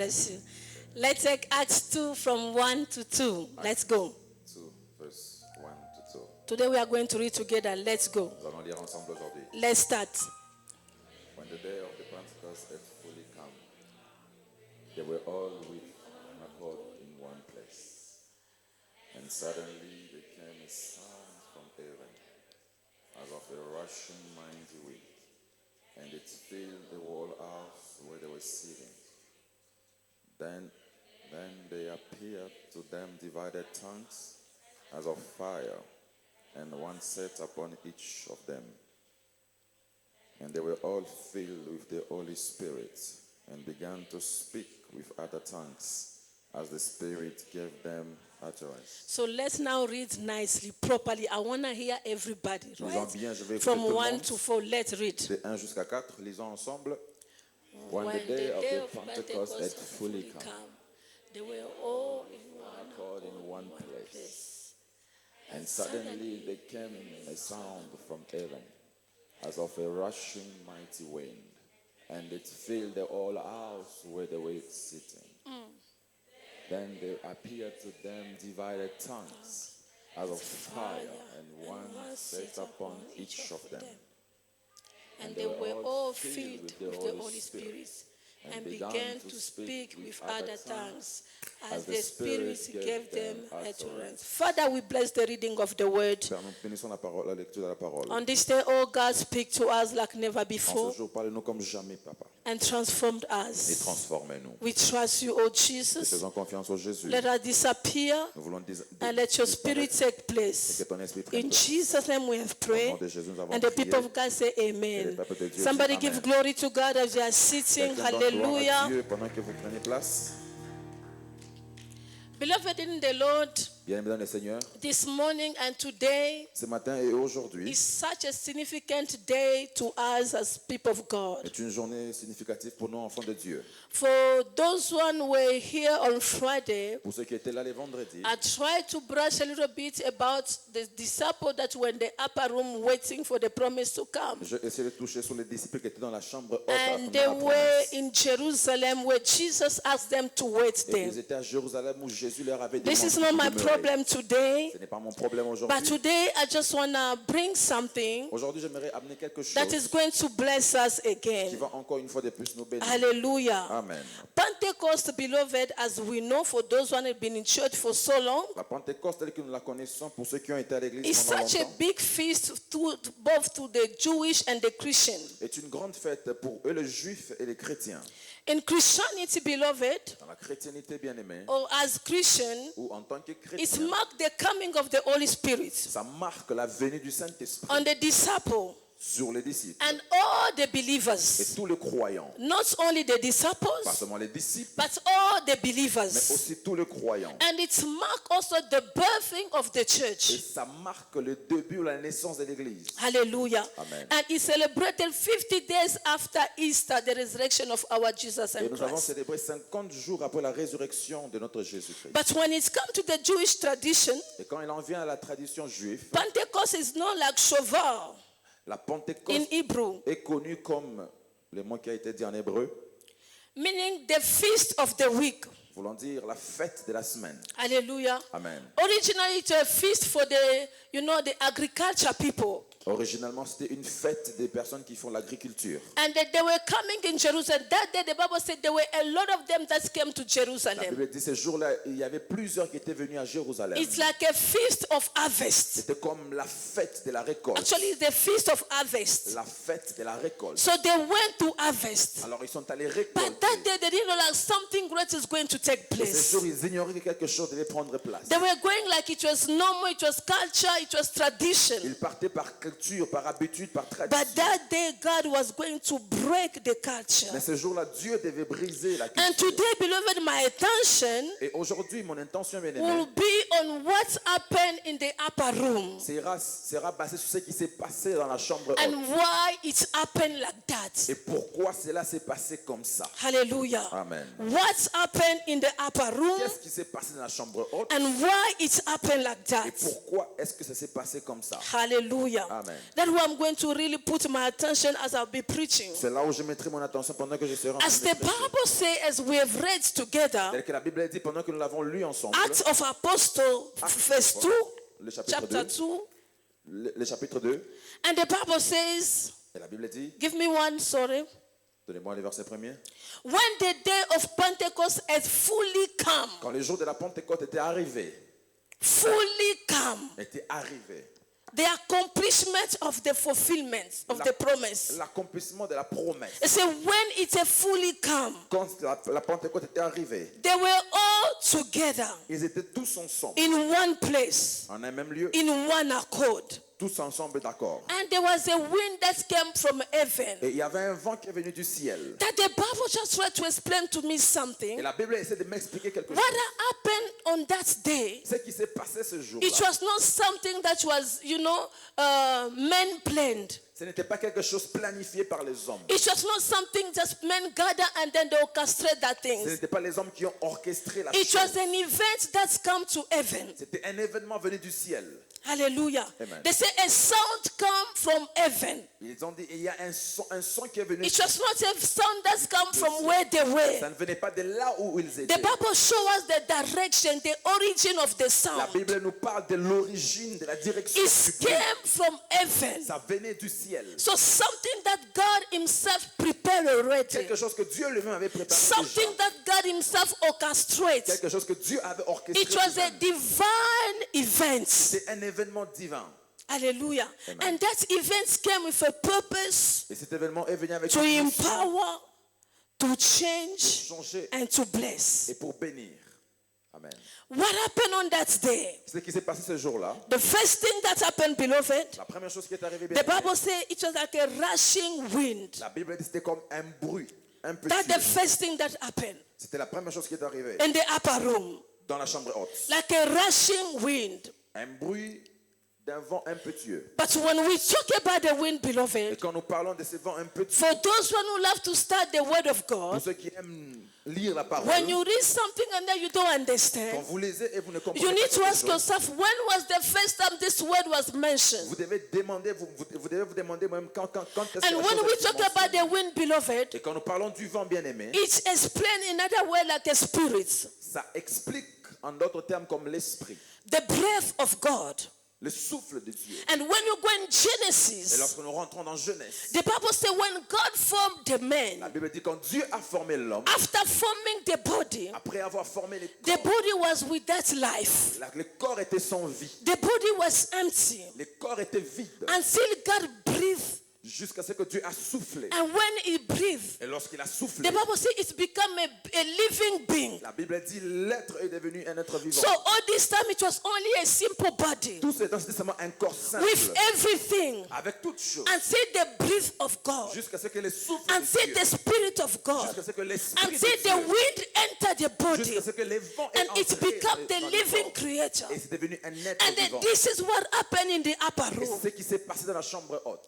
bless you. Let's take Acts 2 from 1 to 2. Let's go. 2, verse 1 to 2. Today we are going to read together. Let's go. Nous allons lire ensemble aujourd'hui. Let's start. When the day of the Pentecost had fully come, they were all with one accord in one place. And suddenly there came a sound from heaven, as of a rushing mighty wind, and it filled the whole house where they were sitting. Then there appeared to them divided tongues as of fire, and one sat upon each of them. And they were all filled with the Holy Spirit, and began to speak with other tongues, as the Spirit gave them utterance. So let's now read nicely, properly. I want to hear everybody, Lisons bien, je vais right? From écouter tout le 1 monde. to 4, let's read. De 1 jusqu'à 4, lisons ensemble. When the day of the Pentecost had fully come, they were all in one accord in one place. And suddenly there came a sound from heaven, as of a rushing mighty wind, and it filled the whole house where they were sitting. Then there appeared to them divided tongues, as of fire, and one sat upon each of them. And they were all filled with the Holy Spirit and began to speak with other tongues as the Spirit gave them utterance. Father, we bless the reading of the word. Père, nous bénissons la parole, la lecture de la parole. On this day, oh God, speak to us like never En before ce jour, parlez-nous comme jamais, Papa, and transformed et us. transformez-nous. We trust you, oh Nous Jesus. faisons confiance au Jésus. Let us disappear Nous voulons and let your Spirit disparaître take et place. que ton esprit prenne In place. Jesus' name we have Au prayed. nom de Jésus, nous avons And the prié. people of God say Et amen. le peuple de Dieu Somebody dit give Amen. glory to God as you are sitting. Quelqu'un donne gloire à Hallelujah. Dieu pendant que vous prenez place. Beloved in the Lord, Bien-aimés dans le Seigneur, this morning and today ce matin et aujourd'hui is such a significant day to us as people of God. est une journée significative pour nous, enfants de Dieu. For those who were here on Friday, Pour ceux qui étaient là les vendredis, I tried to brush a little bit about the disciples that were in the upper room waiting for the promise to come. j'ai essayé de toucher sur les disciples qui étaient dans la chambre haute And attendant they la were promesse. in Jerusalem where Jesus asked them to wait Et there. ils étaient à Jérusalem où Jésus leur avait This is demandé not my de demeurer. problem today, Ce n'est pas mon problème but aujourd'hui. today I just want to bring something Aujourd'hui, j'aimerais amener quelque chose that is going to bless us qui again. va encore une fois de plus nous bénir. Hallelujah. Amen. Pentecost, beloved, as we know, for those who have been in church for so long, La Pentecôte, telle que nous la connaissons, pour ceux qui ont été à l'église is pendant such a longtemps, big feast both to the Jewish and the Christian. est une grande fête pour eux, les juifs et les chrétiens. In Christianity, beloved, Dans la chrétienté bien-aimée, or as Christian, ou en tant que it chrétien, marked the coming of the Holy Spirit ça marque la venue du Saint-Esprit on the disciple sur les disciples and all the et believers. tous les croyants. Not only the Pas disciples, seulement les disciples, but all the mais believers. aussi tous les croyants. And it marked also the birthing of the Et church. ça marque le début ou la naissance de l'église. Hallelujah. Amen. And it celebrated 50 days after Easter, the resurrection of our Jesus Et and nous avons Christ. célébré 50 jours après la résurrection de notre Jésus-Christ. But when it comes to the Jewish tradition, Et quand il en vient à la tradition juive, Pentecost is not like Shovar la in Pentecôte Hebrew, est connue comme le mot qui a été dit en hébreu, meaning the feast of the week. voulant dire la fête de la semaine. Hallelujah. Amen. Originally, it was a feast for the agriculture people. Originalement, c'était une fête des personnes qui font l'agriculture. And they were coming in Jerusalem. That day, the Bible said there were a lot of them that came to La Jerusalem. Bible dit ces jours-là, il y avait plusieurs qui étaient venus à Jérusalem. It's like a feast of harvest. C'était comme la fête de la récolte. Actually, it's the feast of harvest. La fête de la récolte. So they went to harvest. Alors ils sont allés But récolter. that day, they didn't know that something great is going to take Et ces place. jours, ils ignoraient que quelque chose devait prendre place. They were going like it was normal, it was culture, it was tradition. Ils partaient par culture, par habitude, par But tradition. that day, God was going to break the culture. Mais ce jour-là, Dieu devait briser la And culture. today, beloved, my attention Et aujourd'hui, mon intention, bien will aimée, be on what happened in the upper room sera basé sur ce qui s'est passé dans la chambre haute. and why it happened like that. Et pourquoi cela s'est passé comme ça. Hallelujah. Amen. What happened in the upper room Qu'est-ce qui s'est passé dans la chambre haute? and why it happened like Et that. pourquoi est-ce que ça s'est passé comme ça? Hallelujah. Amen. That's where I'm going to really put my attention as I'll be preaching. C'est là où je mettrai mon attention pendant que je serai en train As de the prêcher. Bible says, as we have read together, Tel que la Bible dit pendant que nous l'avons lu ensemble. Acts of Apostles, verse 2, Le chapitre chapter 2. 2, Le chapitre 2. and the Bible says, Et la Bible dit, give me one, sorry. donnez-moi les versets premiers. When the day of Pentecost had fully come, Quand le jour de la Pentecôte était arrivé, the accomplishment of the fulfillment of the promise. l'accomplissement de la promesse. It said, when it had fully come, Quand la Pentecôte était arrivée, they were all together ils étaient tous ensemble, in one place, en un même lieu, in one accord. tous ensemble d'accord. And there was a wind that came from heaven. Et il y avait un vent qui est venu du ciel. That the Bible just tried to explain to me Et something. la Bible essaie de m'expliquer quelque chose. What happened on that day, Ce qui s'est passé ce jour-là, it was not something that was, men planned. ce n'était pas quelque chose planifié par les hommes. It was not something just men gather and then they orchestrate that Ce thing. n'était pas les hommes qui ont orchestré la It chose. was an event that's come to heaven. C'était un événement venu du ciel. Hallelujah. Amen. They say a sound come from heaven. Ils ont dit, il y a un son qui est venu. It was not a sound that's come from where they Ça were. ne venait pas de là où ils étaient. The Bible shows us the direction, the origin of the La sound. Bible nous parle de l'origine, de la direction It du bruit. came from heaven. Ça venait du ciel. So something that God himself prepared already. Quelque chose que Dieu lui-même avait préparé Something déjà. that God himself orchestrates. Quelque chose que Dieu avait orchestré. It was a lui-même. divine event. C'est un événement divin. Hallelujah. Amen. And that event came with a purpose Et cet événement est venu avec to une mission empower, to pour change, changer and to bless. et pour bénir. Amen. What happened on that day? Ce qui s'est passé ce jour-là, The first thing that happened, beloved, la première chose qui est arrivée, the Bible says it was like a rushing wind. la Bible dit que c'était comme un bruit, un petit. That's the first thing that happened C'était la première chose qui est arrivée in the upper room. dans la chambre haute. Like a rushing wind. Un bruit d'un vent impétueux. But when we talk about the wind, Et beloved, quand nous parlons de ce vent impétueux, for those who love to start the word of pour God, ceux qui aiment lire la parole, when you read something and then you don't quand understand, vous lisez et vous ne comprenez you pas need to quelque ask chose, yourself, when was the first time this word was mentioned? vous devez demander, vous devez vous demander même quand est-ce que And la when chose we a été talk about mentionnée. the wind, beloved, Et quand nous parlons du vent bien-aimé, it's explained in another way like a spirit, ça explique en d'autres termes comme l'esprit, the breath of God. le souffle de Dieu. And when you go in Et Genesis, lorsque nous rentrons dans Genèse, the Bible says when God formed the la man, Bible dit quand Dieu a formé l'homme, after forming the body, après avoir formé les the corps, body was without life. le corps était sans vie, The body was empty le corps était vide, until God breathed. jusqu'à ce que Dieu a soufflé. And when he breathed, Et lorsqu'il a soufflé, the Bible says it's become a living being. la Bible dit l'être est devenu un être vivant. So all this time it was only a simple body Tout ce temps, c'était seulement un corps simple, with everything avec toutes choses, until the breath of God, jusqu'à ce que le souffle de until Dieu, the spirit of God, jusqu'à ce que l'esprit de until the Dieu, wind entered the body, jusqu'à ce que les vents aient and it entré became dans the le living corps. creature. Et c'est devenu un être And then vivant. this is what happened in the upper Et room. c'est ce qui s'est passé dans la chambre haute.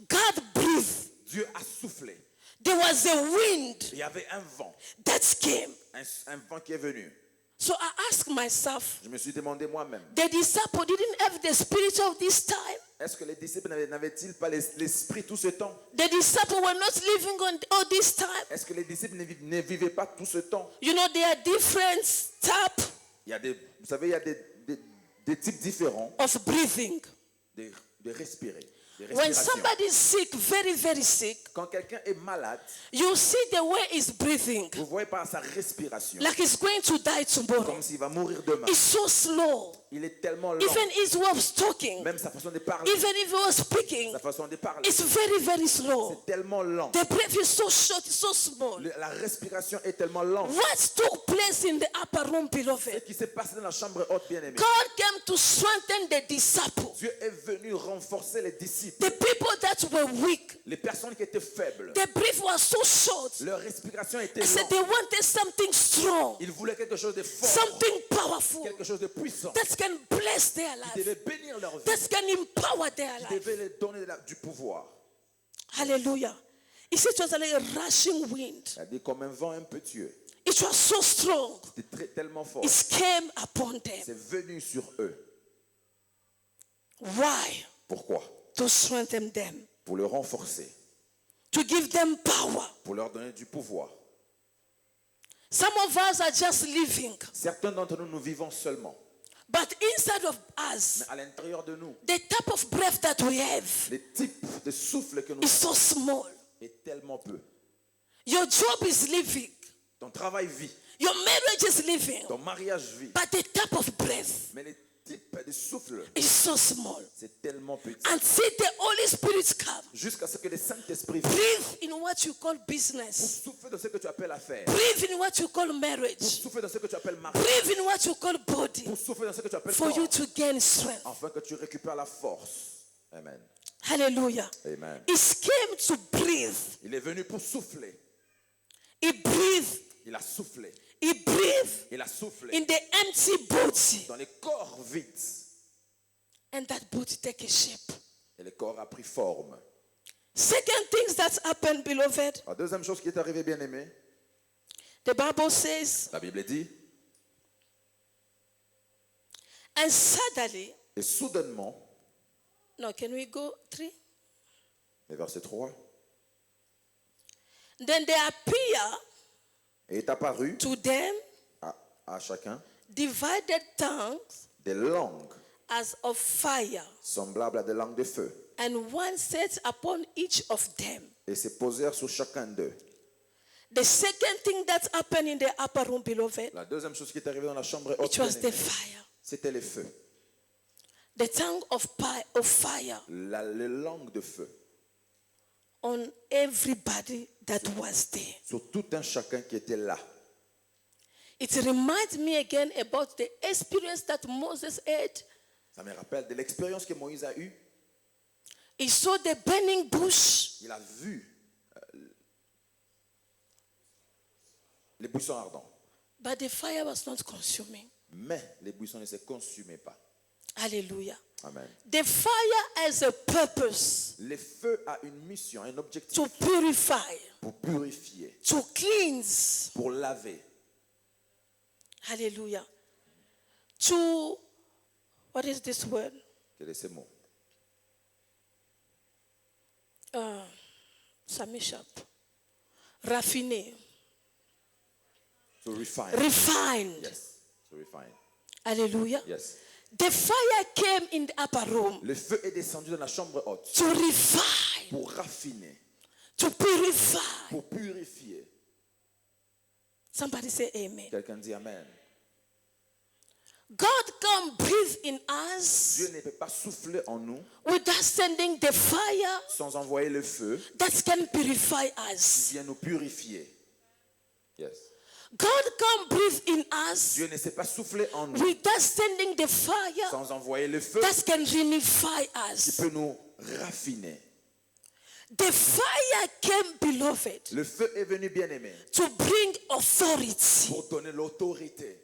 God breathed. Dieu a soufflé. There was a wind Il y avait un vent, that came. un vent qui est venu. So I asked myself, Je me suis demandé moi-même, the disciple didn't have the spirit of this time. est-ce que les disciples n'avaient-ils pas l'esprit tout ce temps? The disciples were not living on all this time. Est-ce que les disciples ne vivaient pas tout ce temps? You know, there are different types Il y a vous savez, il y a des types différents of breathing. de respirer. De When respiration. somebody is sick, very, very sick, Quand quelqu'un est malade, you see the way he's breathing, vous voyez par sa respiration, like he's going to die tomorrow. comme s'il va mourir demain. It's so slow. Il est tellement lent. Even his way of talking, Même sa façon de parler, even if he was speaking, sa façon de parler, it's very, very slow. c'est tellement lent. The breath is so short, so small. La respiration est tellement lente. What took place in the upper room, Ce beloved? qui s'est passé dans la chambre haute bien-aimée. God came to strengthen the disciples. Dieu est venu renforcer les disciples. sollicité. The people that were weak, Les personnes qui étaient faibles, their breath was so short. leur respiration était I said lente. they wanted something strong, Ils voulaient quelque chose de fort, something powerful quelque chose de puissant. that can bless their Ils life, devaient bénir leur vie. that can empower their Ils life. devaient leur donner du pouvoir. Hallelujah. He said it was like a rushing wind. C'est-à-dire comme un vent impétueux. It was so strong. C'était tellement fort. It came upon them. C'est venu sur eux. Why? Pourquoi? To strengthen them, Pour le renforcer, to give them power. pour leur donner du pouvoir. Some of us are just living, Certains d'entre nous, nous vivons seulement. but inside of us, Mais à l'intérieur de nous, the type of breath that we have les types de souffle que nous is so small. est tellement peu. Your job is living, Ton travail vit, your marriage is living, ton mariage vit, but the type of breath mais les types de souffle, is so small. c'est tellement petit. Until the Holy Spirit comes, Jusqu'à ce que le Saint-Esprit vienne breathe in what you call pour business, souffler dans ce que tu appelles affaire, breathe in what you call pour marriage, souffler dans ce que tu appelles mariage, breathe in what you call body, pour souffler dans ce que tu appelles for you corps, to gain strength. afin que tu récupères la force. Amen. Hallelujah. Amen. He came to breathe. Il est venu pour souffler. He breathed. Il a soufflé. He breathed Il a soufflé in the empty body. dans les corps vides. And that body take a shape. Et le corps a pris forme. Second things that happened, beloved. La deuxième chose qui est arrivée, bien aimé, The Bible says, la Bible dit, and suddenly, et soudainement, no, can we go 3? le verset 3, Then there appear et est apparu to them à chacun divided tongues des langues as of fire, semblables à des langues de feu, and one sat upon each of them. et se posèrent sur chacun d'eux. The second thing that happened in the upper room, beloved, La deuxième chose qui est arrivée dans la chambre haute, it was bien the aimé, fire. c'était les feux, The tongue of fire les langues de feu, on everybody that was there. sur tout un chacun qui était là. It reminds me again about the experience that Moses had. Ça me rappelle de l'expérience que Moïse a eue. He saw the burning bush, Il a vu les buissons ardents, but the fire was not consuming. mais les buissons ne se consumaient pas. Hallelujah. Amen. The fire has a purpose Le feu a une mission, un objectif to purify, pour purifier, to cleanse. pour laver, Hallelujah. To, what is this word? quel est ce mot? Samishap. Raffiner. To refine. Refined. Yes, to refine. Hallelujah. Yes. The fire came in the upper room Le feu est descendu dans la chambre haute to refine, pour raffiner, to purify. pour purifier. Somebody say amen. Quelqu'un dit Amen. God can breathe in us Dieu ne peut pas souffler en nous without sending the fire sans envoyer le feu that can purify qui us. vient nous purifier. Yes. God can breathe in us Dieu ne sait pas souffler en nous without sending the fire sans envoyer le feu that can unify qui us. peut nous raffiner. The fire came, beloved, Le feu est venu, bien aimé, to bring authority. pour donner l'autorité.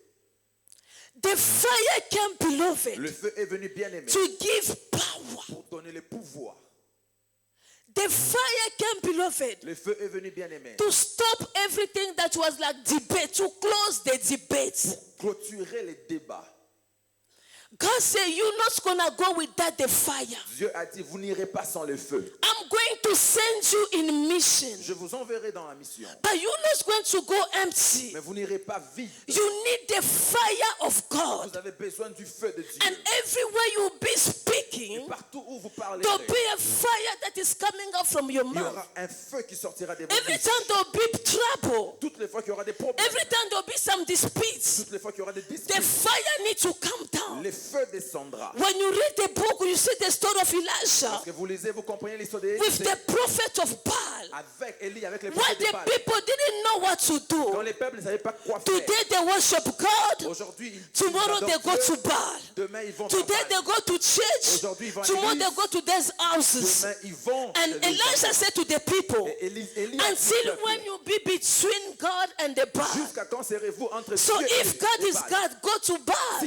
The fire came, beloved, Le feu est venu, bien aimé, to give power. pour donner le pouvoir. The fire came, beloved, Le feu est venu, bien aimé, to stop everything that was like debate, to close the debate. pour clôturer les débats. God said, you're not gonna go without the fire. Dieu a dit, vous n'irez pas sans le feu. I'm going to send you in mission. Je vous enverrai dans la mission. But you're not going to go empty. Mais vous n'irez pas vide. You need the fire of God. Vous avez besoin du feu de Dieu. And everywhere you'll be speaking, Partout où vous parlez, there'll be a fire that is coming out from your il y mouth. aura un feu qui sortira des Every bouches. time there'll be trouble, Toutes les fois qu'il y aura des problèmes, every time there'll be some disputes, toutes les fois qu'il y aura des the disputes, fire needs to come down. le feu descendra. When you read the book, you see the story of Elisha Parce que vous lisez, vous comprenez l'histoire de with Élisée the prophet of Baal. avec Élie, avec les When prophètes de the Baal. people didn't know what to Quand do, les peuples ne savaient pas quoi faire, today they worship God, aujourd'hui, ils tomorrow they adorent go Dieu. to Baal. Demain, ils vont Today vers they Baal. go to church, Aujourd'hui, ils vont à Tomorrow they l'église. go to their houses. Demain, ils vont And chez les Elisha gens. said to the people, Et Élie a dit au until peuple, when you be between God and the Baal. jusqu'à quand serez-vous entre So Dieu if God et is Baal? God, go to Baal.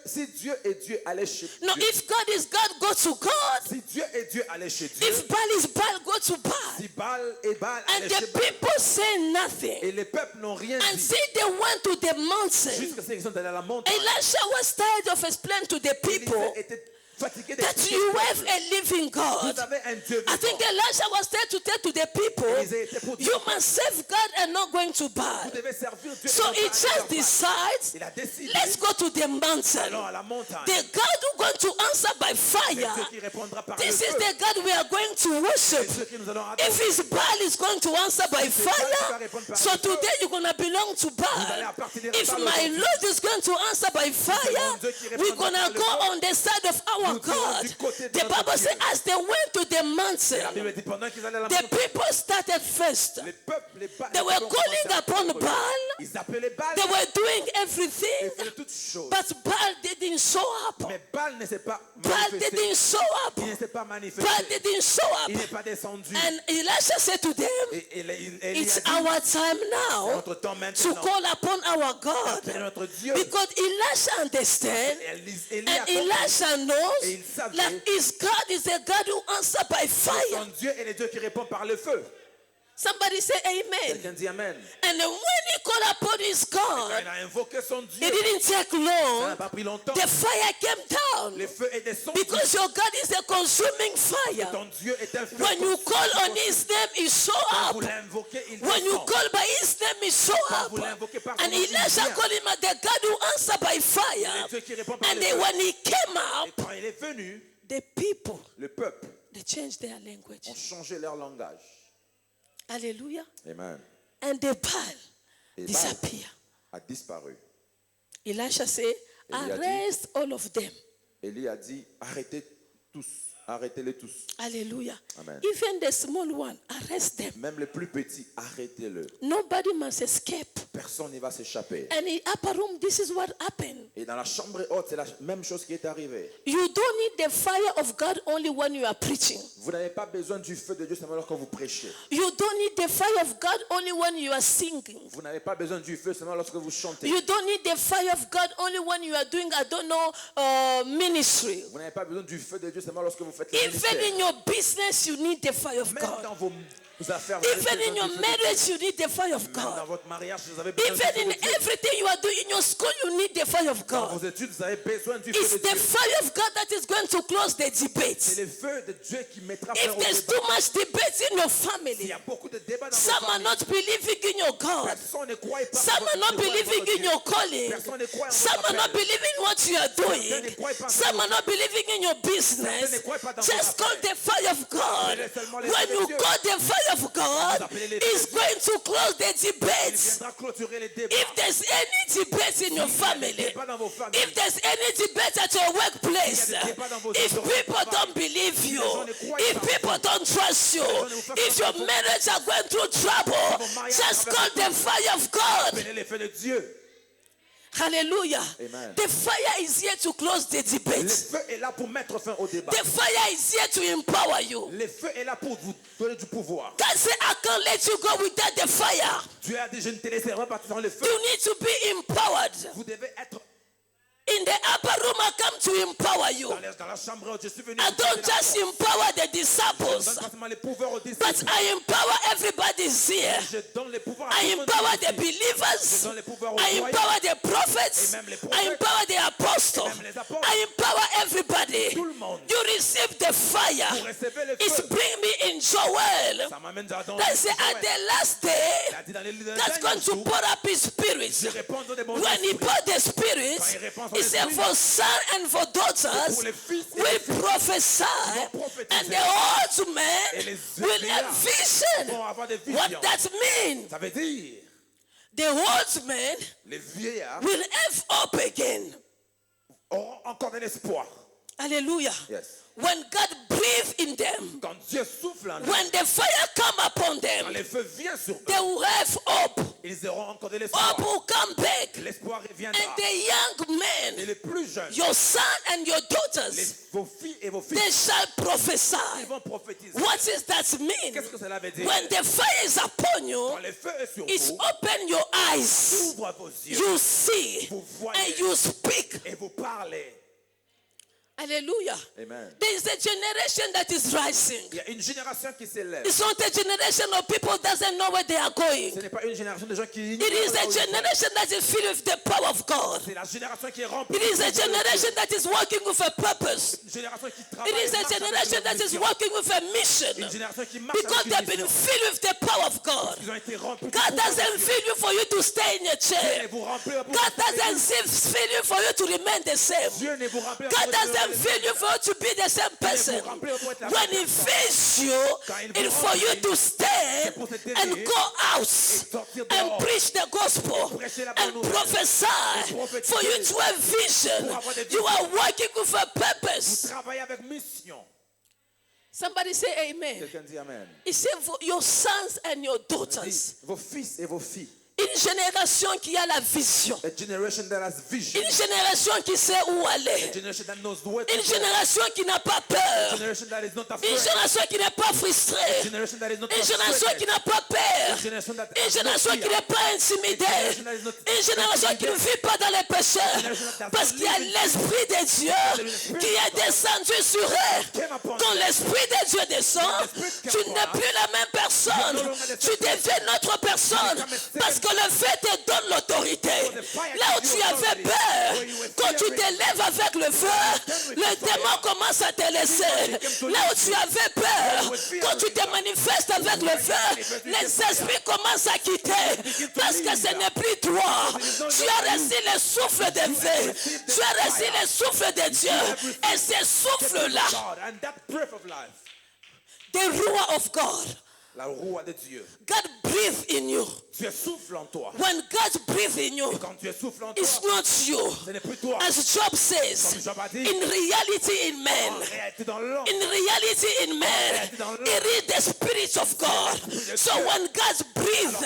Si Dieu est Dieu, allez chez No, Dieu. if God is God, go to God. Si Dieu est Dieu, allez chez Dieu. If Baal is Baal, go to Baal. Si Baal est Baal, And allez the chez Baal. people say nothing. Et les peuples n'ont rien dit. Until they went to the mountain. Jusqu'à ce qu'ils sont allés à la montagne. Elisha was tired of explaining to the people Élisée était fatigué that d'expliquer you au have peuple. a living God. Vous avez un Dieu I think vivant. Elisha was there to tell to the people, Élisée était pour dire, you must serve God and not going to vous Baal. devez servir Dieu. So et non he pas aller vers just Baal. decides, Il a décidé, let's go to the allons mountain. à la montagne. The God who going to answer by C'est fire. Dieu qui répondra par le This is feu. the God we are going to worship. C'est Dieu qui nous allons If adorer. his Baal is going to answer by fire, so today you're going to belong to Baal. If my Lord is going to answer by fire, we're going to go on the side of our God. The Bible says as they went to the La mountain, Bible dit pendant qu'ils allaient à la the montagne, people started first. les peuples, les Baal, They were calling upon Baal. ils appelaient Baal. They were doing Ils everything, faisaient toutes choses. but Baal didn't show up. Mais Baal ne s'est pas Baal manifesté. didn't show up. Il ne s'est pas manifesté. Baal didn't show Il up. n'est pas descendu. And Elisha said to them, Et Élie a it's dit, our time c'est now notre temps to maintenant. call upon our Appelez God. notre Dieu. Because Elisha understands Élie a and compris. Elisha Et knows il savait that his God is a God who answers by fire. Son Dieu est le Dieu qui répond par le feu. Somebody say amen. Quelqu'un dit Amen. And then when he called upon his Quand God, il a invoqué son Dieu, it didn't take ça n'a long. pas pris longtemps. The fire came down. Le feu est descendu. Because your God is a consuming fire. Ton Dieu est un feu. When you call on his name, he show Quand up. vous l'invoquez, il When you descend. call by his name, he show Quand up. vous l'invoquez par son And nom, il Elisha vient. called him the God who answered by Le fire. Dieu qui répond par And le then feu. when he came Et out, quand il est venu, the people, le peuple they changed their language. ont changé leur langage. Hallelujah. Amen. And the Baal Et Baal disappeared. a disparu. Elisha said, Élie a dit- arrest all of them. Élie a dit, arrêtez tous, arrêtez-les tous. Hallelujah. Amen. Even the small one, arrest them. Même les plus petits, arrêtez-le. Nobody must escape. Personne ne va s'échapper. And in upper room, this is what happened. Et dans la chambre haute, c'est la même chose qui est arrivée. You don't need the fire of God only when you are preaching. Vous n'avez pas besoin du feu de Dieu seulement lorsque vous prêchez. You don't need the fire of God only when you are singing. Vous n'avez pas besoin du feu seulement lorsque vous chantez. You don't need the fire of God only when you are doing, I don't know, ministry. Vous n'avez pas besoin du feu de Dieu seulement lorsque vous faites le Even ministère. in your business, you need the fire of Même God. dans vos affaires, vous avez Even in besoin your du feu de Dieu. marriage, you need the fire of Même dans God. votre mariage, vous avez besoin du Even feu in de Dieu. everything you are doing in your school, you need the fire of Dans God. vos études, vous avez besoin du feu It's de the Dieu. fire of God that is going to close the C'est debates. le feu de Dieu qui mettra fin If au there's débat. too much debate in your Il family, y a beaucoup de débats dans some vos are familles. not believing in your God. Personne ne croit pas. Some are not believing in your calling. Personne ne croit en Some votre are not appel. believing in what you are doing. Certains ne croient pas en Some votre are not believing in your business. Certains ne croient pas dans Just votre call the fire of God. Appelez seulement les When feux de you Dieu. call the fire of God, Vous appelez les feux it's de Dieu. going to close the Il debates. viendra clôturer les débats. If there's any debate in your family, Débats dans vos familles. if there's any debate at your workplace, Il y a des débats dans vos if endroits de people travail. don't believe you, gens ne croient if pas. people don't trust you, gens ne vous font if your confiance. marriage are going through trouble, Vos mariages just traversent call the fire of God. Appelez les feux de Dieu. Hallelujah. Amen. The fire is here to close the Le debate. feu est là pour mettre fin au débat. The fire is here to empower you. Le feu est là pour vous donner du pouvoir. God say, I can't let you go without the fire. Dieu a dit, je ne te laisserai pas partir sans le feu. You need to be empowered. Vous devez être In the upper room, I come to empower you. dans la chambre haute. Je suis venu. I vous don't donner la just force. empower the Je donne disciples, pas seulement les pouvoirs aux but disciples. I empower everybody's here. Je donne les pouvoirs à I tout le monde empower ici. the believers. donne les pouvoirs aux I croyants. empower the prophets. Et même les I prophètes. empower the apostles. Et même les apôtres. I empower everybody. Tout le monde. You receive the fire. Vous recevez le It's feu. bring me in Joel. Ça m'amène dans That say at the last day, Il a dit dans les God's going to pour up his spirit. je réponds des bons When he esprits. poured the spirit, Quand il répand son he said, esprit, for son and for daughters pour les fils et les will filles prophesy, vont prophétiser. and the old men Et les will have vieillards vision. vont avoir des visions. What that means? Ça veut dire, The old men les vieillards will have hope again. auront encore de l'espoir. Hallelujah. Yes. When God breathes in them, Quand Dieu souffle en eux, when the fire come upon quand them, le feu vient sur eux, they will have hope. Ils auront encore de Hope l'espoir. will come back. L'espoir reviendra. And the young Et men, les plus jeunes, your son and your daughters, vos filles et vos they fils, shall ils prophesy. vont prophétiser. What does that mean? Qu'est-ce que cela veut dire? When the fire is upon you, Quand le feu est sur it's vous, open your eyes. ouvre vos yeux You see Vous voyez. and you speak. et vous parlez. Hallelujah. Amen. There is a generation that is rising. Il y a une génération qui s'élève. It's not a generation of people who doesn't know where they are going. Ce n'est pas une génération de gens qui It is a ignorent. generation that is filled with the power of God. C'est la génération qui est remplie. It is a generation that is working with a purpose. Une génération qui It travaille. is a marche avec generation une that is mission. working with a mission. Une génération qui marche Because avec they've une been mission. filled with the power of God. Ils ont été remplis. God doesn't fill you for you to stay in a Dieu chair. ne vous remplit pas pour God rester doesn't fill you for you to remain the same. Dieu ne vous remplit pas God pour rester doesn't fill you for you to be the same person. When He fills you, it's for you to stand and go out and preach the gospel and prophesy. For you to have vision, you are working with a purpose. travailler avec mission. Somebody say amen. Quelqu'un dit amen. He said for your sons and your daughters. Vos fils et vos filles. Une génération qui a la vision. A generation that has vision. Une génération qui sait où A aller. generation that knows where to Une go. génération qui n'a pas A peur. generation that is not Une afraid. génération qui n'est pas A frustrée. generation that is not Une génération qui frustrated. n'a pas peur. A generation that Une has no génération qui fear. n'est pas intimidée. Une génération qui ne vit pas dans les péchés. Parce qu'il y a l'Esprit de Dieu qui est descendu sur eux. Quand l'Esprit de Dieu descend, tu n'es plus la même personne. Tu deviens une autre personne. Parce que le fait te donne l'autorité. Là où tu avais peur, quand tu te lèves avec le feu, le démon commence à te laisser. Là où tu avais peur, quand tu te manifestes avec le feu, les esprits commencent à quitter. Parce que ce n'est plus toi. Tu as reçu le souffle de vie. Tu as reçu le souffle de Dieu. Et ce souffle-là, God, and that breath of life, the Ruach of God, la roue de Dieu. God breathes in you. Dieu souffle en toi. When God breathes in you, Quand Dieu souffle en toi, it's not you. ce n'est plus toi. As Job says, Comme Job a dit, in reality in en men, réalité dans l'homme, in reality in men, it is the Spirit of God. So when God breathes,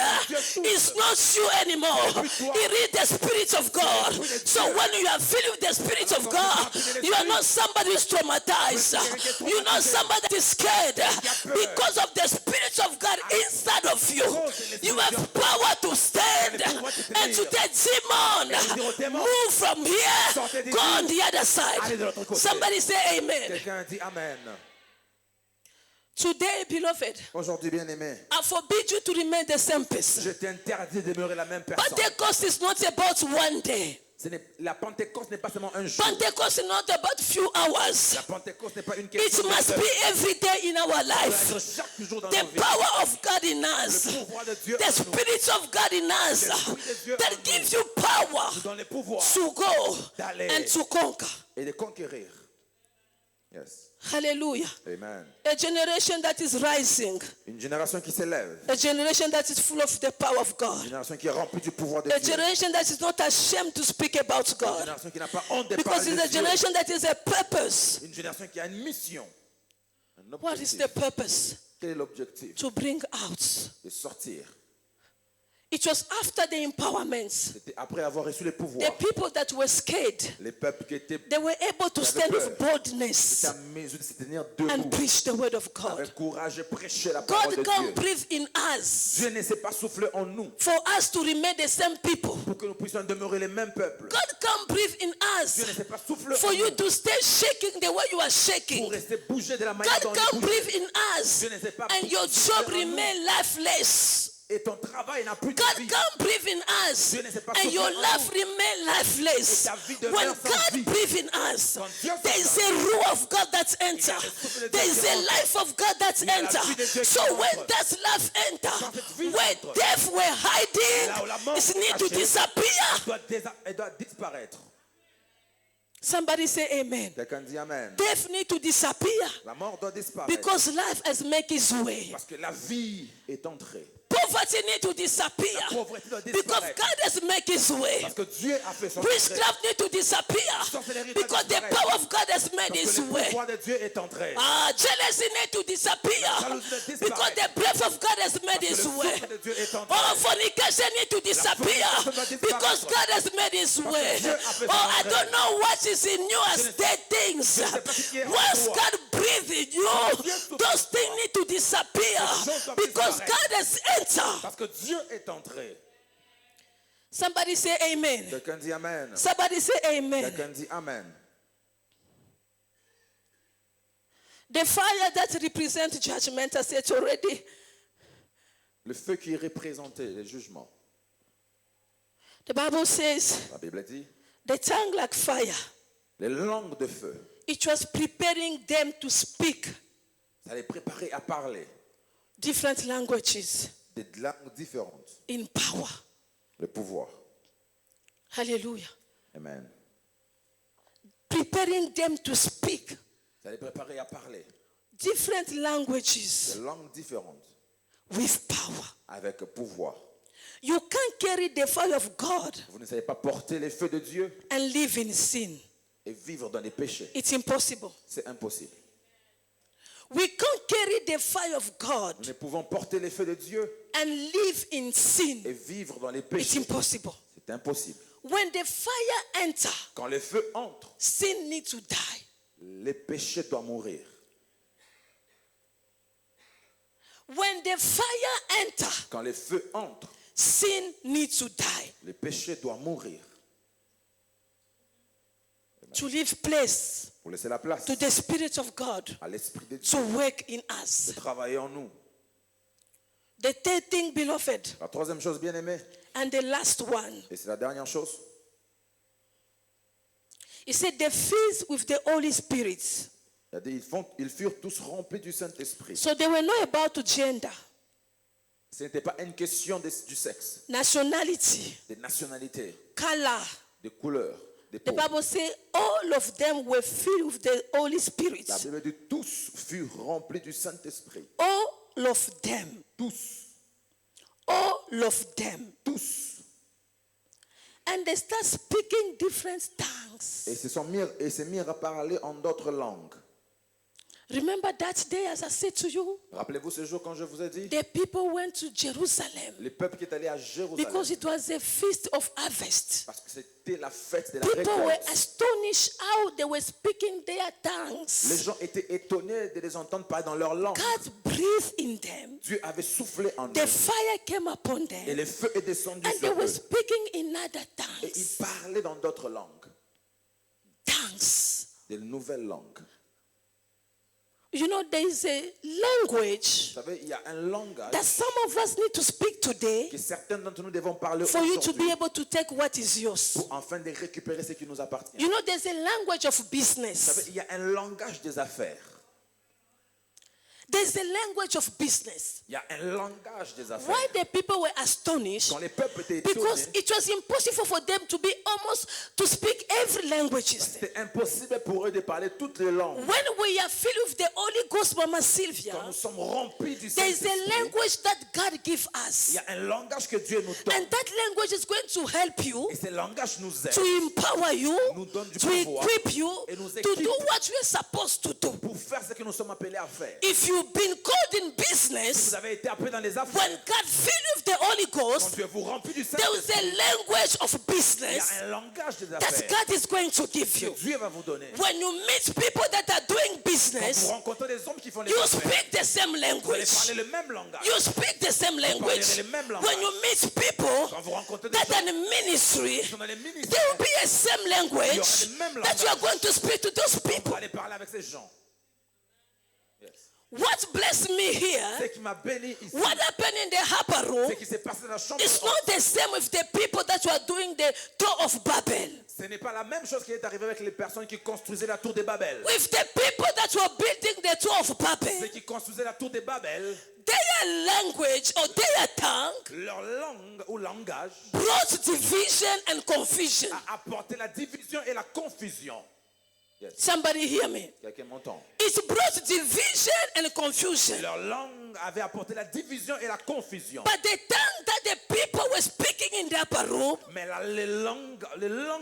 it's not you anymore. It is the Spirit of God. So when you are filled with the Spirit of God, you are not somebody who's traumatized. You're not somebody that is scared because of the Spirit of God inside of you. You have power to stand and to the demon. Move from here, go on the other side. Somebody say amen. quelqu'un dit amen. Today, beloved, Aujourd'hui, bien-aimé, I forbid you to remain the same person. je t'interdis de demeurer la même personne. Pentecost is not about one day. La Pentecôte n'est pas seulement un jour. Pentecost is not about few hours. La Pentecôte n'est pas une It question de must heures. be every day in our Ça doit life. être chaque jour dans The nos vies. power of God in us. Le pouvoir de Dieu The en nous Spirit of God in us that gives you power nous donne le pouvoir to go d'aller and to conquer. et de conquérir. Yes. Hallelujah. Amen. A generation that is rising. Une génération qui s'élève. A generation that is full of the power of Une God. génération qui est remplie du pouvoir de A Dieu. generation that is not ashamed to speak about Une God. génération qui n'a pas honte de Because parler it's de a Dieu. generation that is a purpose. Une génération qui a une mission. Un What is objectif. the purpose? Quel est l'objectif? To bring out. De sortir. It was after the empowerment. C'était après avoir reçu les The pouvoirs. people that were scared, Les peuples qui étaient they were able to stand with boldness à mesure de se tenir and debout. preach the word of God. Avec courage et prêcher la parole de God can Dieu. breathe in us Dieu ne s'est pas soufflé en nous for us to remain the same people. pour que nous puissions demeurer les mêmes peuples. God can breathe in Dieu ne us s'est pas soufflé for en you nous to stay shaking the way you are pour shaking. rester bouger de la manière dont God on can bouge. breathe in us Dieu ne s'est pas and your soufflé job en nous. remain lifeless. Et ton travail n'a plus de God vie. can breathe in us Dieu ne s'est pas and soufflé your en life nous. remain lifeless. Et ta vie demeure When sans God vie. breathes in us, Quand Dieu there is s'en a rule of God that enter. souffle de Dieu There is qui a entre. life of God that Il y a la enter. vie de Dieu qui So entre. when that life enter, Quand cette vie where entre. death were Là où hiding, la mort it est need to cachée, disappear. Elle doit disparaître. Somebody say amen. Quelqu'un dit amen. Death need to disappear La mort doit disparaître. because life has made its way. Parce que la vie est entrée. Paul Poverty needs to disappear. La pauvreté doit Because disparaître. God has made his way. Parce que Dieu a fait son Witchcraft needs to disappear. Sorcellerie doit Because the disparaître. power of God has made Parce his que le way. pouvoir de Dieu est entré. Jealousy needs to disappear. jalousie doit disparaître. Because the breath of God has made Parce que his le way. souffle de Dieu est entré. Fornication needs to disappear. fornication doit disparaître. Because God has made his way. Dieu a fait son I entrée. don't know what is in you as dead things. sais pas ce qui est en Once toi. God breathes in you, those things need to disappear. Ces choses doivent Because disparaître. God has entered. Parce que Dieu est entré. Somebody say amen. Quelqu'un dit Amen. Somebody say amen. Quelqu'un dit Amen. The fire that represents judgment, I said already. Le feu qui représentait les jugements. The Bible says, La Bible dit the tongue like fire. les langues de feu. It was preparing them to speak Ça les préparait à parler different languages des langues différentes. in power. Le pouvoir. Hallelujah. Amen. Preparing them to speak Ça les préparait à parler different languages des langues différentes with power. avec pouvoir. You can't carry the fire of God Vous ne savez pas porter les feux de Dieu and live in sin. et vivre dans les péchés. It's impossible. C'est impossible. We can't carry the fire of God Nous ne pouvons porter les feux de Dieu and live in sin. et vivre dans les It's péchés. impossible. C'est impossible. When the fire enters, Quand le feu entre, sin needs to die. les péchés doivent mourir. When the fire enters, Quand le feu entre, sin needs to die. les péchés doivent mourir. To leave place Pour laisser la place to the Spirit of God à l'Esprit de to Dieu work in de us. travailler en nous. The third thing, beloved, La troisième chose, bien aimée, and the last one, et c'est la dernière chose, he said, they filled with the Holy Spirit. il a dit, ils furent tous remplis du Saint-Esprit. So they were not about to gender, Ce n'était pas une question du sexe, nationality, des nationalités, color. des couleurs, des The peaux. Bible says all of them were filled with the Holy Spirit. La Bible dit, tous furent remplis du Saint-Esprit. All of them. Tous, All of them. tous. And they start speaking different tongues. Et se mirent à parler en d'autres langues. Remember that day, as I said to you, Rappelez-vous ce jour quand je vous ai dit, the people went to Jerusalem les peuples qui étaient allés à Jérusalem, because it was a feast of harvest. parce que c'était la fête de la People were récolte. astonished how they were speaking their Les tongues. gens étaient étonnés de les entendre parler dans leur langue. God breathed in them. Dieu avait soufflé en The eux. fire came upon Et them. le feu est descendu And they sur were eux. speaking in other Et ils tongues. parlaient dans d'autres langues, Tongues. des nouvelles langues. You know, there is a language Vous savez, il y a un langage that some of us need to speak today que certains d'entre nous devons parler for you to be aujourd'hui able to take what is yours. pour enfin de récupérer ce qui nous appartient. You know, there's a language of Vous savez, business. il y a un langage des affaires. There's a language of business. Il y a un langage des affaires. Why the people were astonished? Quand les peuples étaient Because étonnés, it was impossible for them to be almost to speak every language. c'était impossible pour eux de parler toutes les langues. When we are filled with the Holy Ghost, Mama Quand Sylvia, nous sommes remplis du there is a Saint-Esprit, language that God gives il us. y a un langage que Dieu nous donne. And that language is going to help you, Et ce langage nous aide to empower you, nous donne du to pouvoir equip you, et nous to équipe do what you are supposed to do. pour faire ce que nous sommes appelés à faire. If you've been called in Vous business, avez été appelés dans les affaires. when God filled you with the Holy Quand Ghost, Dieu vous remplit du there is Saint-Esprit, a language of il y business a un langage des that affaires God is going to give que you. Dieu va vous donner. When you meet people that are doing Quand vous business, rencontrez des hommes qui font les you affaires, speak the same vous allez language. parler le même langage. You speak the same language. le même langage. When you meet people Quand vous rencontrez des that are gens in ministry, qui sont dans les ministères, there will be a same language le même that you are langage. going to speak to those vous people. allez parler avec ces gens. Yes. What blessed me Ce here, qui m'a béni ici, what happened in the upper room, ce qui s'est passé dans la chambre, it's not the same with the people that were doing the Tower of Babel. ce n'est pas la même chose qui est arrivée avec les personnes qui construisaient la tour de Babel. With the people that were building the Tower of Ceux Babel, qui construisaient la tour de Babel, their language or their tongue leur langue ou langage brought division and confusion. a apporté la division et la confusion. Yes. Somebody hear me. Quelqu'un m'entend? It brought division and confusion. Leur langue avait apporté la division et la confusion. But the tongue that the people were speaking in the upper room Mais les langues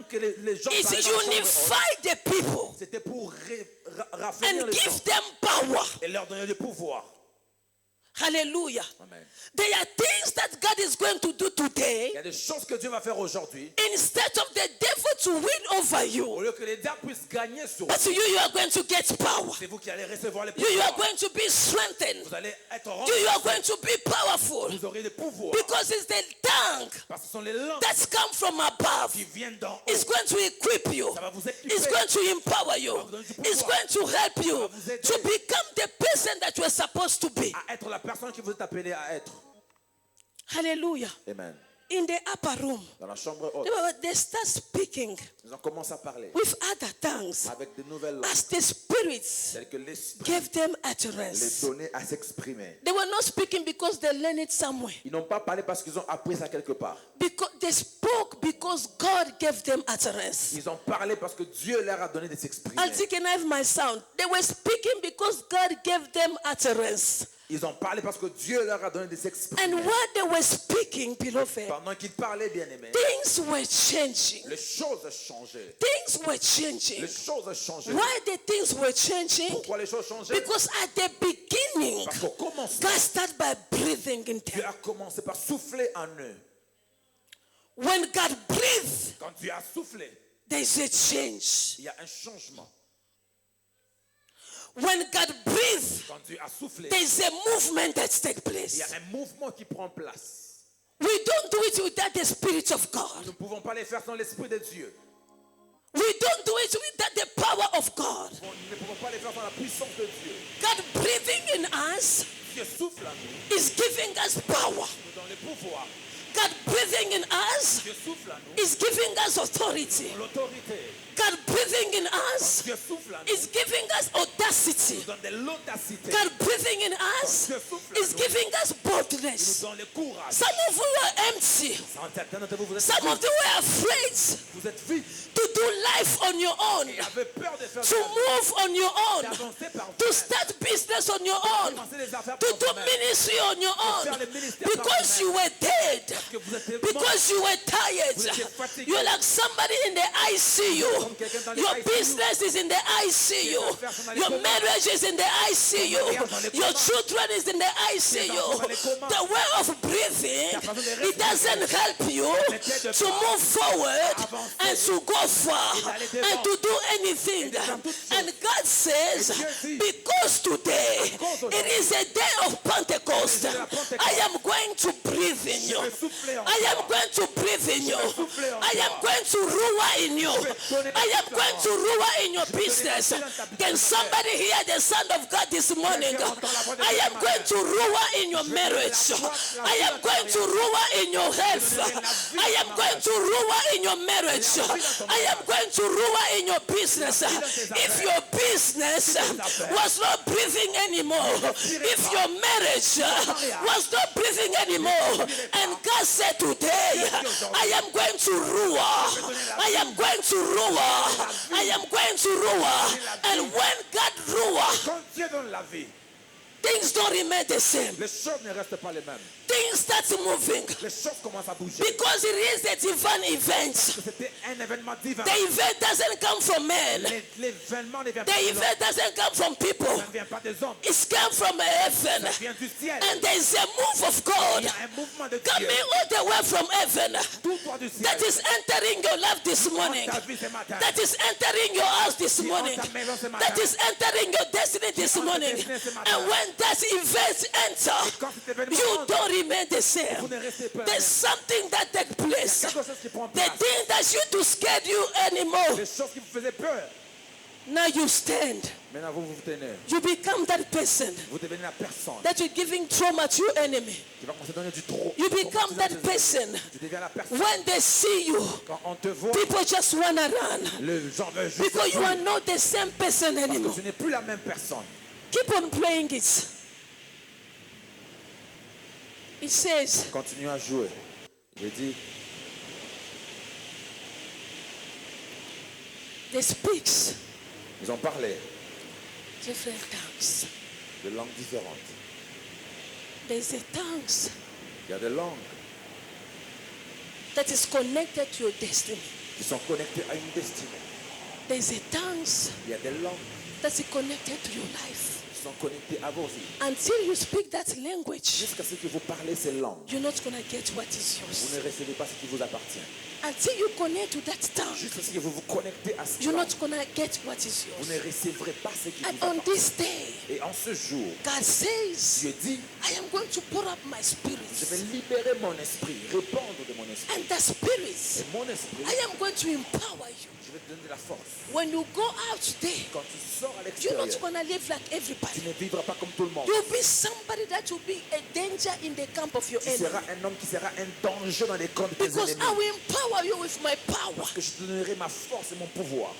que les gens is parlaient dans la chambre haute, unify the people c'était pour raffermir and les gens give them power. et leur donner le pouvoir. Hallelujah. Amen. There are things that God is going to do Il today. y a des choses que Dieu va faire aujourd'hui. Instead of the devil to win over Au you, lieu que les diables puissent gagner sur vous, but you are going to get power. c'est vous qui allez recevoir les You are pouvoirs. going to be strengthened. Vous allez être You are renforcés. going to be powerful Vous aurez les pouvoirs. because it's the tongue Parce que ce sont les langues that's come from above. qui viennent d'en haut. It's going to equip you. Ça va vous équiper. It's going to empower you. It's going to help you to become the person that you are supposed to be. À être la personne que vous êtes appelé à être. Hallelujah. Amen. In the upper room, Dans la chambre haute, they start speaking ils ont commencé à parler with other tongues avec de nouvelles langues, as the spirits telles que l'esprit gave them les utterance. donnait à s'exprimer. They were not speaking because they learned it somewhere. Ils n'ont pas parlé parce qu'ils ont appris ça quelque part. Because they spoke because God gave them utterance. Ils ont parlé parce que Dieu leur a donné de s'exprimer. I'll can I have my sound. They were speaking because God gave them utterance. Ils ont parlé parce que Dieu leur a donné de And s'exprimer. while they were speaking, beloved, Pendant qu'ils parlaient, bien aimés, things were changing. les choses ont changé. Things were changing. Les choses ont changé. Why the things were changing? Pourquoi les choses ont changé? Because at the beginning, Parce qu'au commencement, God started by breathing in Dieu them. a commencé par souffler en eux. When God breathes, Quand Dieu a soufflé, there is a change. il y a un changement. When God breathes, Quand Dieu a soufflé, there is a movement that takes il y place. a un mouvement qui prend place. We don't do it without the Spirit of God. Nous ne pouvons pas les faire sans l'Esprit de Dieu. We don't do it without the power of God. Nous ne pouvons pas les faire sans la puissance de Dieu. God breathing in us Dieu souffle en nous, is giving us power. nous donne le pouvoir. God breathing in us Dieu souffle en nous, is giving us authority. l'autorité. God breathing in us Dieu souffle en nous, is giving us audacity. nous donne de l'audacité. God breathing in us Dieu souffle en is nous, giving us nous boldness. donne le courage. Some of you are empty. Certains d'entre vous, vous êtes Some of you are afraid Vous êtes vides to do life on your own, et avez peur de faire to move on your own, d'avancer par to vous-même, start business on your own, commencer les affaires to par do vous-même, ministry on your own, faire le ministère par because you vous-même. were dead, que vous êtes because you were tired. Vous étiez fatigué. You're like somebody in the ICU. Comme quelqu'un dans les Your ICU. business is in the ICU. Your marriage is in the ICU. Your children is in the ICU. The way of breathing, it doesn't help you to move forward and to go far and to do anything. And God says, because today it is a day of Pentecost, I am going to breathe in you. I am going to breathe in you. I am going to rule in you. I am going to rule in your business. Can somebody hear the sound of God this morning? I am going to rule in your marriage. I am going to rule in your health. I am going to rule in your marriage. I am going to rule in your business. If your business was not breathing anymore, if your marriage was not breathing anymore, and God said today, I am going to rule. I am going to rule. I am going to rule. And when God rules, Quand Dieu donne la vie, things don't remain the same. les choses ne restent pas les mêmes. Things start moving Les choses commencent à bouger. because it is a divine event. C'était un événement divin. The event doesn't come from men. L'événement ne vient The pas des hommes. event doesn't come from people. Ça ne vient pas des hommes. It's come from heaven. Ça vient du ciel. And there is a move of Il God y a un mouvement de Dieu. coming all the way from heaven Tout droit du ciel. that is entering your life this morning. Ta vie ce matin. That is entering your house this morning. ta maison ce matin. That is entering your destiny this entre morning. destinée ce matin. And when that event enter, Quand cet événement you entre, don't remain the same. vous ne restez pas There's something that takes place. quelque chose qui prend The place. thing that used to scare you anymore. Les choses qui vous faisaient peur. Now you stand. Maintenant vous vous tenez. You become that person Vous devenez la personne that you're giving trauma to your enemy. qui va commencer à donner du trop. You become that person. Tu deviens la personne. When they see you, Quand on te voit, people just wanna run les gens veulent juste because you fuir. are not the same person Parce que anymore. tu n'es plus la même personne. Keep on playing it. It says, Continue à jouer. Je dis, they speaks Ils ont parlé different tongues. de langues différentes. There's a tongues Il y a des langues that is connected to your destiny. qui sont connectées à une destinée. There's a tongues Il y a des langues that is connected to your life. qui sont connectées à vos vies. Until you speak that language, Jusqu'à ce que vous parlez ces langues, you're not going to get what is vous yours. ne recevez pas ce qui vous appartient. Until you connect to that tongue, Jusqu'à ce que vous vous connectez à ce you're langue, not going to get what is vous yours. ne recevrez pas ce qui And vous on appartient. this day, Et en ce jour, God says, Dieu dit, I am going to pour up my je vais spirit. libérer mon esprit, répandre de mon esprit. And the spirit, Et mon esprit, I am going to empower you. je vais te donner de la force. When you go out today, Quand tu sors à you're l'extérieur, not going to live like tu everybody. ne vivras pas comme tout le monde. You'll be somebody that will be a danger in the camp of your Tu enemy. seras un homme qui sera un danger dans les camps de tes Because I ennemis. will empower you with my power. Parce que je te donnerai ma force et mon pouvoir.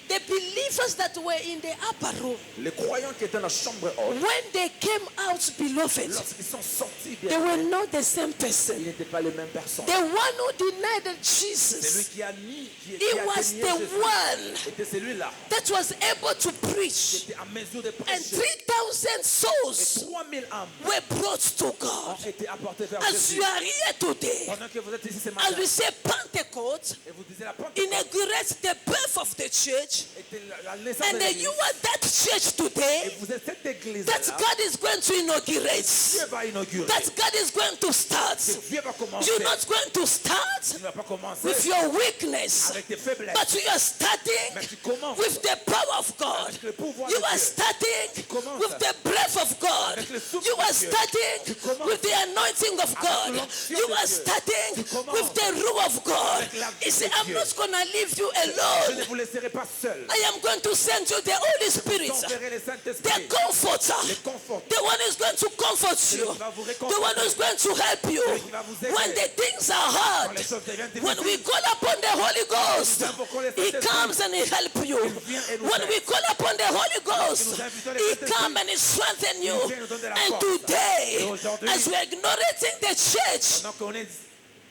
The believers that were in the upper room, Les croyants qui étaient dans la chambre haute, when they came out, beloved, lorsqu'ils sont sortis, they bien, were not the same ils person. n'étaient pas les mêmes personnes. The one who denied Celui Jesus, qui a nié, qui he a was dénié the Jésus, one était celui-là that was able to qui preach. était en mesure de And prêcher. 3,000 Et souls 3000 âmes were brought to God. ont été apportées vers As Jésus. you are here today, Pendant que vous êtes ici ce as matin, we say Pentecost, et vous disiez la Pentecôte inaugurates the birth of the church, était la naissance de and l'église. you are that church Et today vous êtes cette église that là. God is going to inaugurate, Dieu va inaugurer. that God is going to start. Dieu va commencer. You're not going to Tu start ne vas pas commencer with your weakness, avec tes faiblesses. but you are starting Mais tu commences with the power of God. avec le pouvoir You de are Dieu. starting commences with the breath of God. avec le souffle You de are Dieu. starting commences with the anointing of God. l'onction You de are Dieu. starting commences with the rule of God. avec la vie He said, de I'm Dieu. not going to leave you Je ne alone. vous laisserai pas seul. I am going to send you the Holy Spirit, J'enverrai le the Saint-Esprit. comforter, Les confortants. the one who's going to comfort you, qui va vous the one who's going to help you. qui va vous aider. When the things are hard, Quand les choses deviennent when we difficiles, call upon the Holy Ghost, nous invocons le He Saint-Esprit. comes and He helps you. vient et nous When aide. we call upon the Holy Ghost, nous invitons le He Saint-Esprit. comes and He strengthens you. vient nous donner la And force. today, Et aujourd'hui, as we are ignorating the church, pendant qu'on est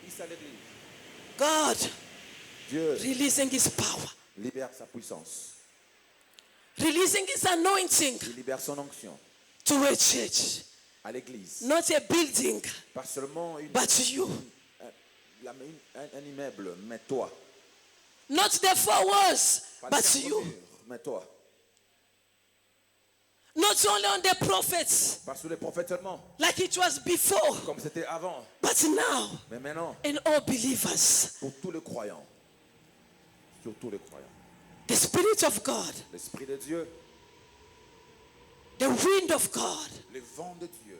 ici à l'église, God Dieu releasing His power, libère sa puissance. releasing His anointing Il libère son onction to a church, à l'église. not a building, Pas seulement but you. un immeuble, mais toi. Not the four walls, Pas but les quatre you. murs, mais toi. Not only on the prophets, Pas sous les prophètes seulement, like it was before, comme c'était avant. but now Mais maintenant, in all believers. pour tous les croyants. Sur tous les croyants. The Spirit of God, L'Esprit de Dieu, the wind of God, le vent de Dieu,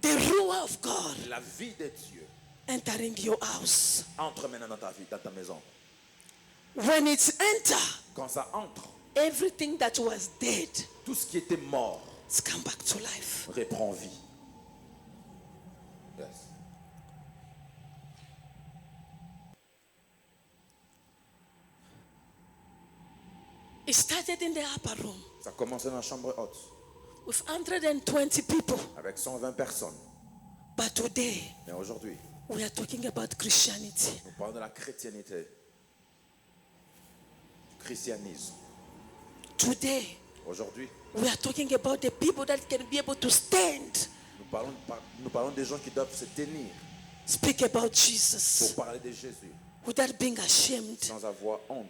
the Ruah of God la vie de Dieu entering your house. entre maintenant dans ta vie, dans ta maison. When it's enter, Quand ça entre, everything that was dead tout ce qui était mort has come back to life. reprend vie. Yes. It started in the upper room Ça a commencé dans la chambre haute with 120 people. avec 120 personnes. But today, Mais aujourd'hui, we are talking about Christianity. nous parlons de la chrétienté, du christianisme. Today, Aujourd'hui, we are talking about the people that can be able to stand, nous parlons des gens qui doivent se tenir speak about Jesus pour parler de Jésus without being ashamed. sans avoir honte.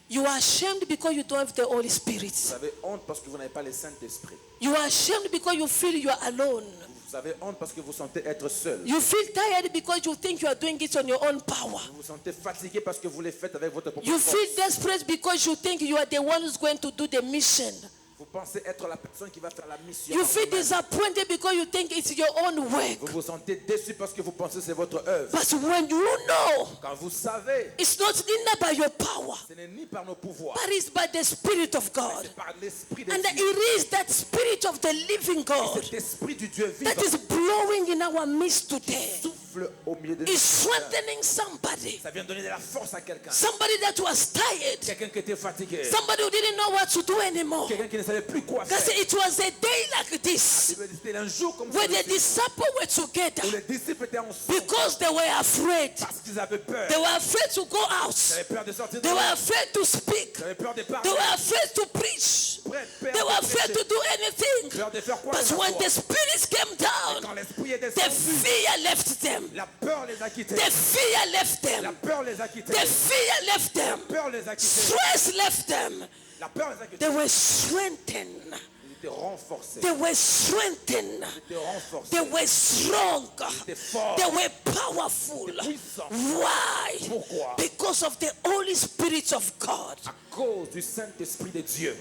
You are ashamed because you don't have the Holy Vous Spirit. avez honte parce que vous n'avez pas le Saint-Esprit. You are ashamed because you feel you are alone. Vous avez honte parce que vous sentez être seul. You feel tired because you think you are doing it on your own power. Vous vous sentez fatigué parce que vous les faites avec votre propre You force. feel desperate because you think you are the one who's going to do the mission. Vous pensez être la personne qui va faire la mission. You par feel vous-même. disappointed because you think it's your own work. Vous vous sentez déçu parce que vous pensez que c'est votre œuvre. But when you know Quand vous savez, it's not not by your power, ce n'est ni par nos pouvoirs, but it's by the Spirit of God. c'est par l'Esprit de And Dieu. it is that Spirit of the living God Cet Esprit du Dieu vivant that is blowing in our midst today. souffle souffle au milieu de is nous. strengthening somebody. Ça vient donner de la force à quelqu'un. Somebody that was tired. Quelqu'un qui était fatigué. Somebody who didn't know what to do anymore. Quelqu'un qui ne savait plus quoi Because faire. it was a day like this C'était un jour comme where the celui-ci disciples were où together les disciples étaient ensemble because they were afraid. parce qu'ils avaient peur. They were afraid to go Ils out. avaient peur de sortir de They were là. afraid to speak. Ils avaient peur de They parler. were afraid to preach. They were afraid to do anything. Peur de faire quoi But que ce when soit. the spirits came Quand down, l'esprit est the descendu, fear left them. la peur les a quittés. The fear left La them. peur les a quittés. The fear left them. La peur les a quittés. Stress left them. La peur les a quittés. They were strengthened. Ils étaient renforcés. They were strengthened. Ils étaient renforcés. They were strong. étaient forts. They were powerful. puissants. Why? Pourquoi? Because of the Holy Spirit of God. À cause du Saint-Esprit de Dieu.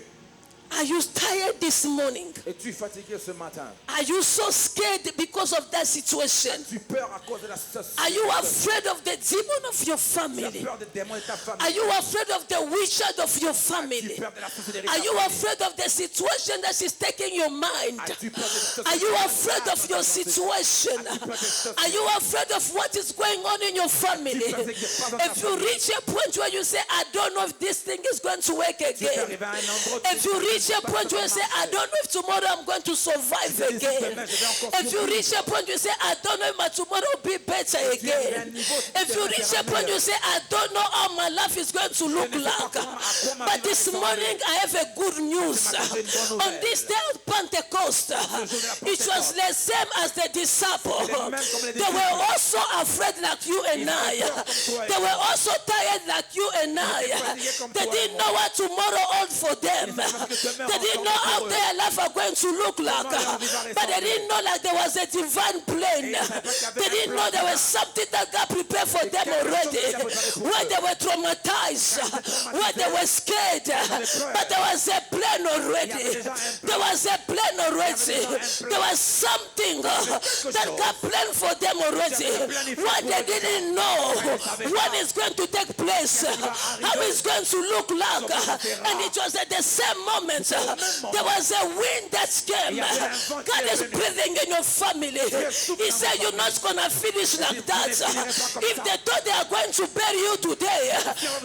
Are you tired this morning? Es-tu fatigué ce matin? Are you so scared because of that situation? As-tu peur à cause de la situation? Are you afraid of the demon of your Tu as family? peur des démons de ta famille? Are you afraid of the wizard of your As-tu family? peur de la sorcellerie de Are ta you famille? afraid of the situation that is taking your mind? As-tu peur de cette Are you situation? afraid of your situation? Are you afraid of what is going on in your family? If you reach a point where you say, I don't know if this thing is going to work Tu es again. arrivé à un endroit où If you reach a point where you say, I don't know if tomorrow I'm going to survive again. If you reach a point you say, I don't know if my tomorrow will be better again. If you reach a point you say, I don't know how my life is going to look like. But this morning I have a good news. On this day of Pentecost, it was the same as the disciples. They were also afraid like you and I. They were also tired like you and I. They didn't know what tomorrow holds for them. They didn't know how their life are going to look like. But they didn't know like there was a divine plan. They didn't know there was something that God prepared for them already. Where they were traumatized, where they were scared. But there was a plan already. There was a plan already. There was something that God planned for them already. What they didn't know when it's going to take place, how it's going to look like. And it was at the same moment there was a wind that came. God is breathing in your family. He said you're not going to finish like that. If they thought they are going to bury you today,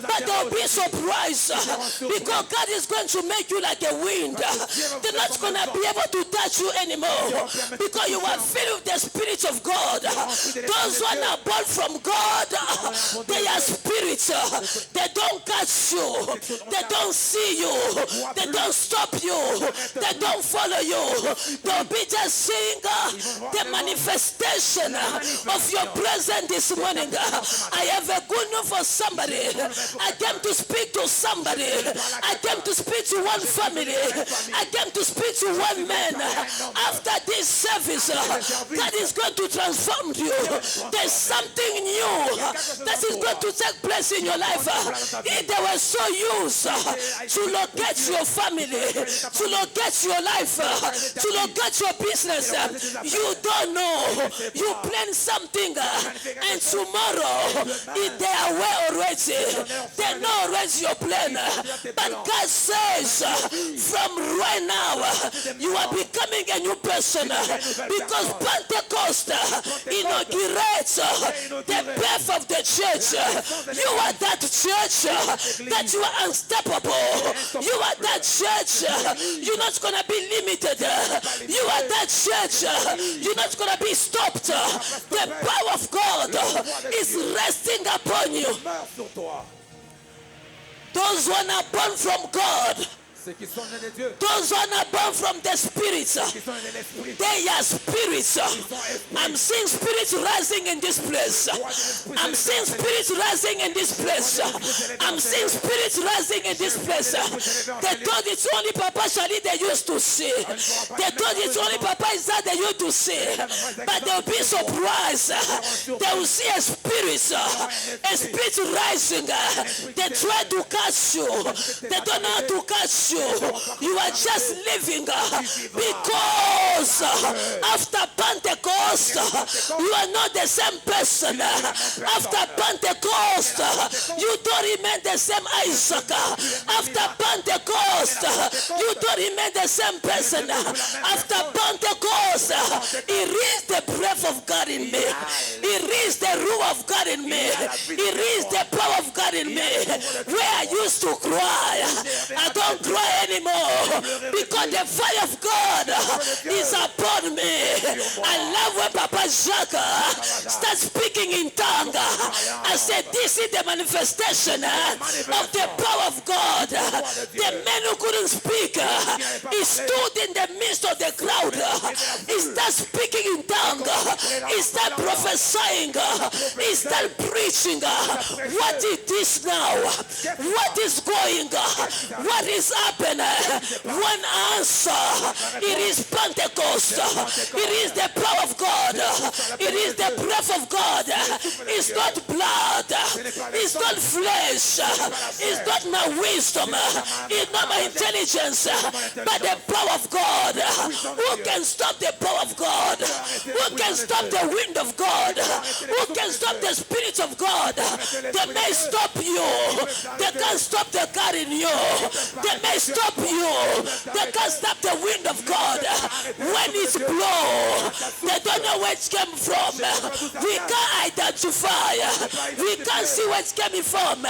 but they'll be surprised because God is going to make you like a wind. They're not going to be able to touch you anymore because you are filled with the Spirit of God. Those who are born from God, they are spirits. They don't catch you. They don't see you. They don't stop you. They don't follow you. They'll be just seeing the manifestation of your presence this morning. I have a good news for somebody. I came to speak to somebody. I came to speak to one family. I came to speak to one man. After this service, God is going to transform you. There's something new that is going to take place in your life. If they were so used to locate your family, to locate your life, to locate your business, you don't know. You plan something and tomorrow, if they are aware already, they know already your plan. But God says, from right now, you are becoming a new person because Pentecost inaugurates the birth of the church. You are that church that you are unstoppable. You are that church. You're not going to be limited. You are that church. You're not going to be stopped. The power of God is resting upon you. Those who are born from God, Ceux qui sont nés de Dieu, those who are born from the spirits, qui sont nés de l'Esprit, they are spirits. I'm seeing spirits rising in this place. I'm seeing spirits rising in this place. I'm seeing spirits rising in this place. They thought it's only Papa Shali they used to see. They thought it's only Papa Isa they used to see. But they'll be surprised. They will see a spirit rising. They try to catch you. They don't know how to catch you. you. You are just living because after Pentecost, you are not the same person. After Pentecost, you don't remain the same Isaac. After Pentecost, you don't remain the same person. After Pentecost, he raised the breath of God in me. He raised the ruah of God in me. He raised the power of God in me. Where I used to cry, I don't cry anymore because the fire of God is upon me. I love when Papa Jacques starts speaking in tongue. I said, this is the manifestation of the power of God. The man who couldn't speak, he stood in the midst of the crowd. He started speaking in tongue. He started prophesying. He started preaching. What is this now? What is going? What is happening? One answer. It is Pentecost. It is the power of God. It is the breath of God. It's not blood. It's not flesh. It's not my wisdom. It's not my intelligence. But the power of God. Who can stop the power of God? Who can stop the wind of God? Who can stop the spirit of God? They may stop you. They can't stop the God in you. They may stop you. They can't stop the wind of God. When it's blow, they don't know where it came from. We can't identify. We can't see where it's coming from.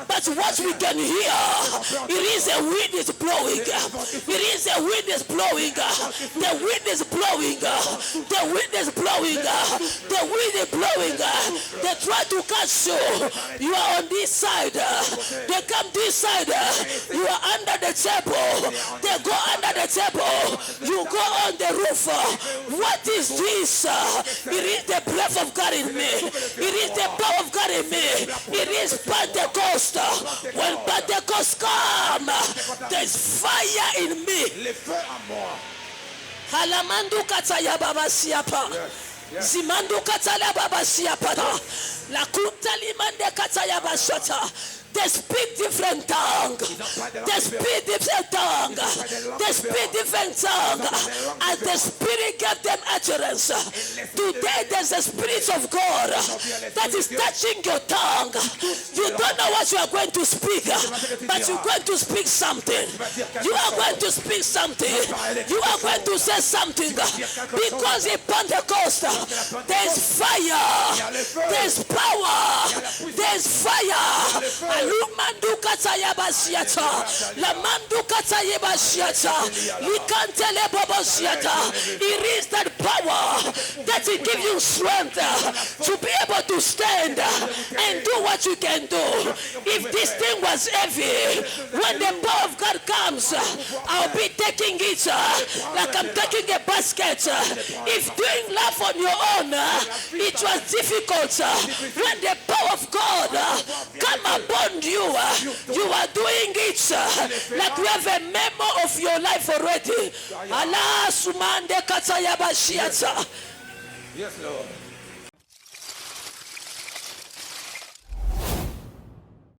But what we can hear, it is a wind is blowing. It is a wind is blowing. The wind is blowing. The wind is blowing. The wind is blowing. They try to catch you. You are on this side. They come this side. You are under the table. They go under the table. You go on the roof. What is this? It is the breath of God in me. It is the power of God in me. It is Pentecost. When Pentecost comes, there's fire in me. Halamandu kataya baba siapa. Zimandu katala baba siapa. La kuntali mande kataya basata. They speak different tongue. They speak different tongue. They speak different tongue. And the Spirit gave them utterance. Today there's a Spirit of God that is touching your tongue. You don't know what you are going to speak, but you're going to speak something. You are going to speak something. You are going to say something. Because in Pentecost, there's fire. There's power. There's fire. Lumanduka tayabasiata, la manduka tayabasiata, likantele babasiata. It is that power that will give you strength to be able to stand and do what you can do. If this thing was heavy, when the power of God comes, I'll be taking it like I'm taking a basket. If doing life on your own, it was difficult. When the power of God come upon you are doing it like you have a memo of your life already. Allah sumande kataya bashiata. Yes, Lord.